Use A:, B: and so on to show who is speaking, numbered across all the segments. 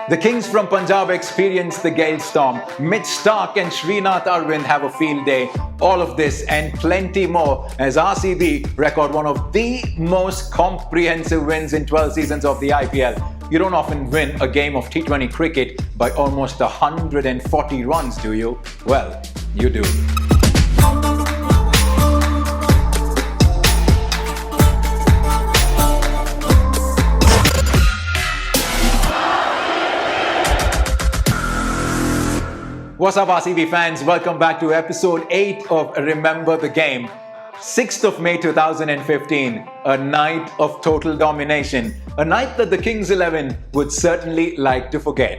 A: The Kings from Punjab experienced the Gale storm. Mitch Starc and Srinath Arvind have a field day. All of this and plenty more as RCB record one of the most comprehensive wins in 12 seasons of the IPL. You don't often win a game of T20 cricket by almost 140 runs, do you? Well, you do. What's up, RCB fans? Welcome back to episode 8 of Remember the Game. 6th of May 2015, a night of total domination. A night that the Kings 11 would certainly like to forget.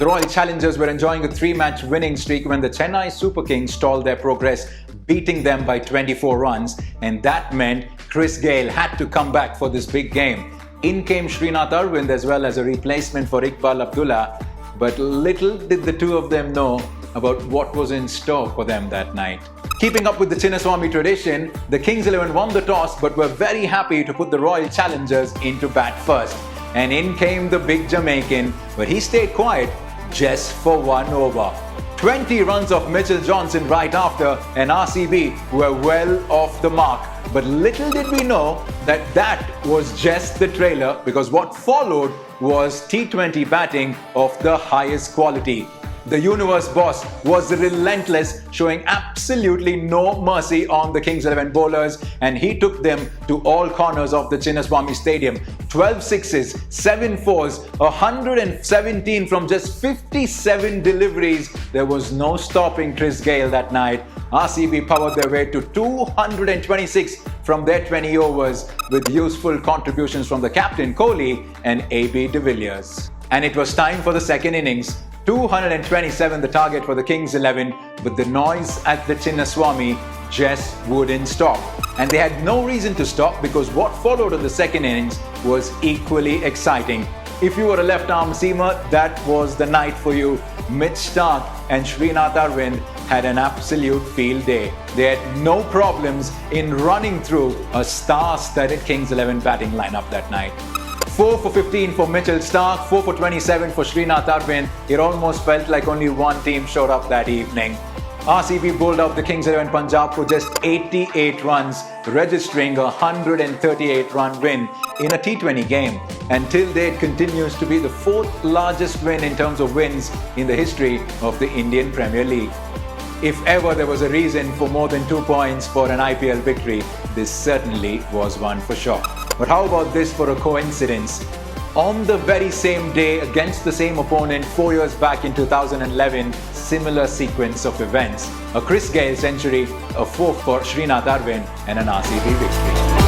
A: The Royal Challengers were enjoying a 3-match winning streak when the Chennai Super Kings stalled their progress, beating them by 24 runs. And that meant Chris Gayle had to come back for this big game. In came Srinath Arvind as well as a replacement for Iqbal Abdullah. But little did the two of them know about what was in store for them that night. Keeping up with the Chinnaswamy tradition, the Kings 11 won the toss but were very happy to put the Royal Challengers into bat first. And in came the big Jamaican, but he stayed quiet just for one over. 20 runs of Mitchell Johnson right after, and RCB were well off the mark. But little did we know that that was just the trailer, because what followed was T20 batting of the highest quality. The universe boss was relentless, showing absolutely no mercy on the Kings 11 bowlers, and he took them to all corners of the Chinnaswamy Stadium. 12 sixes, 7 fours, 117 from just 57 deliveries. There was no stopping Chris Gayle that night. RCB powered their way to 226 from their 20 overs with useful contributions from the captain Kohli and AB de Villiers. And it was time for the second innings. 227 the target for the Kings 11, but the noise at the Chinnaswamy just wouldn't stop. And they had no reason to stop, because what followed in the second innings was equally exciting. If you were a left-arm seamer, that was the night for you. Mitch Starc and Srinath Arvind had an absolute field day. They had no problems in running through a star-studded Kings 11 batting lineup that night. 4 for 15 for Mitchell Starc, 4 for 27 for Srinath Arvind. It almost felt like only one team showed up that evening. RCB bowled out the Kings 11 Punjab for just 88 runs, registering a 138-run win in a T20 game. And till date continues to be the 4th largest win in terms of wins in the history of the Indian Premier League. If ever there was a reason for more than 2 points for an IPL victory, this certainly was one for sure. But how about this for a coincidence? On the very same day, against the same opponent 4 years back in 2011, similar sequence of events. A Chris Gayle century, a 4 for Srinath Arvind, and an RCB victory.